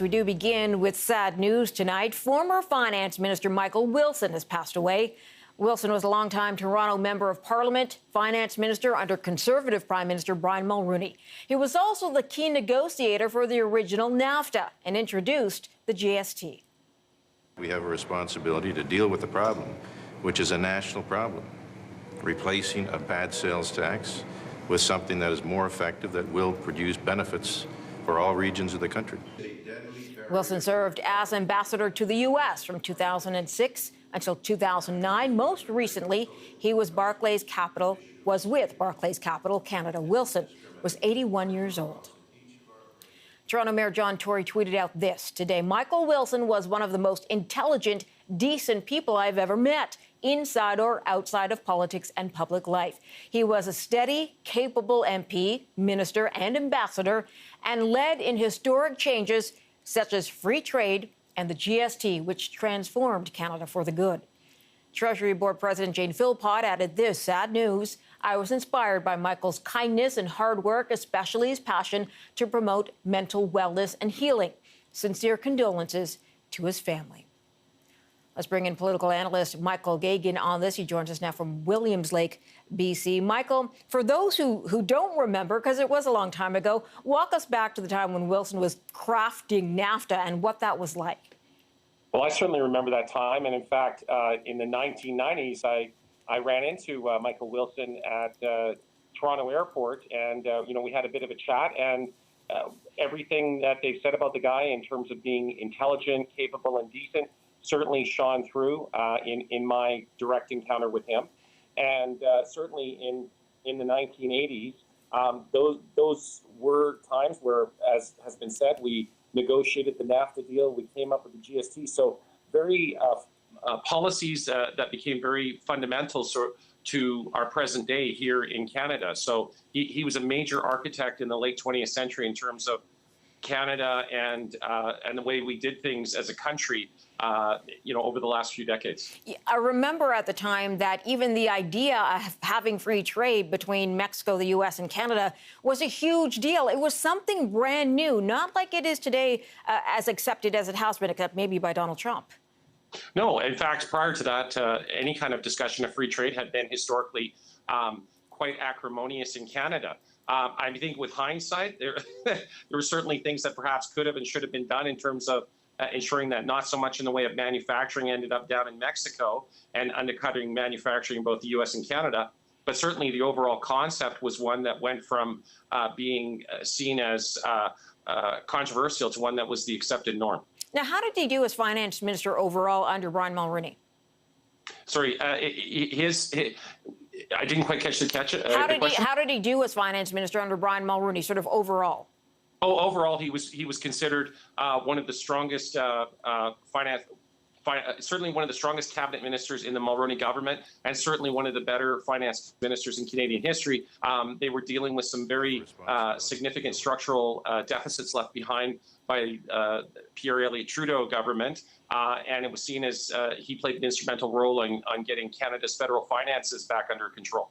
We do begin with sad news tonight. Former Finance Minister Michael Wilson has passed away. Wilson was a longtime Toronto Member of Parliament, Finance Minister under Conservative Prime Minister Brian Mulroney. He was also the key negotiator for the original NAFTA and introduced the GST. We have a responsibility to deal with the problem, which is a national problem. Replacing a bad sales tax with something that is more effective, that will produce benefits for all regions of the country. Wilson served as ambassador to the U.S. from 2006 until 2009. Most recently, he was with Barclays Capital Canada. Wilson was 81 years old. Toronto Mayor John Tory tweeted out this today: Michael Wilson was one of the most intelligent, decent people I've ever met, inside or outside of politics and public life. He was a steady, capable MP, minister, and ambassador, and led in historic changes such as free trade and the GST, which transformed Canada for the good. Treasury Board President Jane Philpott added this: sad news. I was inspired by Michael's kindness and hard work, especially his passion to promote mental wellness and healing. Sincere condolences to his family. Let's bring in political analyst Michael Geoghegan on this. He joins us now from Williams Lake, BC. Michael, for those who don't remember, because it was a long time ago, walk us back to the time when Wilson was crafting NAFTA and what that was like. Well, I certainly remember that time. And in fact, in the 1990s, I ran into Michael Wilson at Toronto Airport, and we had a bit of a chat, and everything that they said about the guy in terms of being intelligent, capable, and decent certainly shone through in my direct encounter with him. And certainly in the 1980s, those were times where, as has been said, we negotiated the NAFTA deal, we came up with the GST. So very policies that became very fundamental to our present day here in Canada. So he was a major architect in the late 20th century in terms of Canada and the way we did things as a country, over the last few decades. I remember at the time that even the idea of having free trade between Mexico, the U.S., and Canada was a huge deal. It was something brand new, not like it is today, as accepted as it has been, except maybe by Donald Trump. No, in fact, prior to that, any kind of discussion of free trade had been historically quite acrimonious in Canada. I think with hindsight, there were certainly things that perhaps could have and should have been done in terms of ensuring that not so much in the way of manufacturing ended up down in Mexico and undercutting manufacturing in both the U.S. and Canada. But certainly the overall concept was one that went from being seen as controversial to one that was the accepted norm. Now, how did he do as finance minister overall under Brian Mulroney? Sorry, I didn't quite catch the question. How did he do as finance minister under Brian Mulroney, sort of overall? Oh, overall, he was considered one of the strongest certainly one of the strongest cabinet ministers in the Mulroney government, and certainly one of the better finance ministers in Canadian history. They were dealing with some very significant structural deficits left behind by Pierre Elliott Trudeau government, and it was seen as he played an instrumental role on getting Canada's federal finances back under control.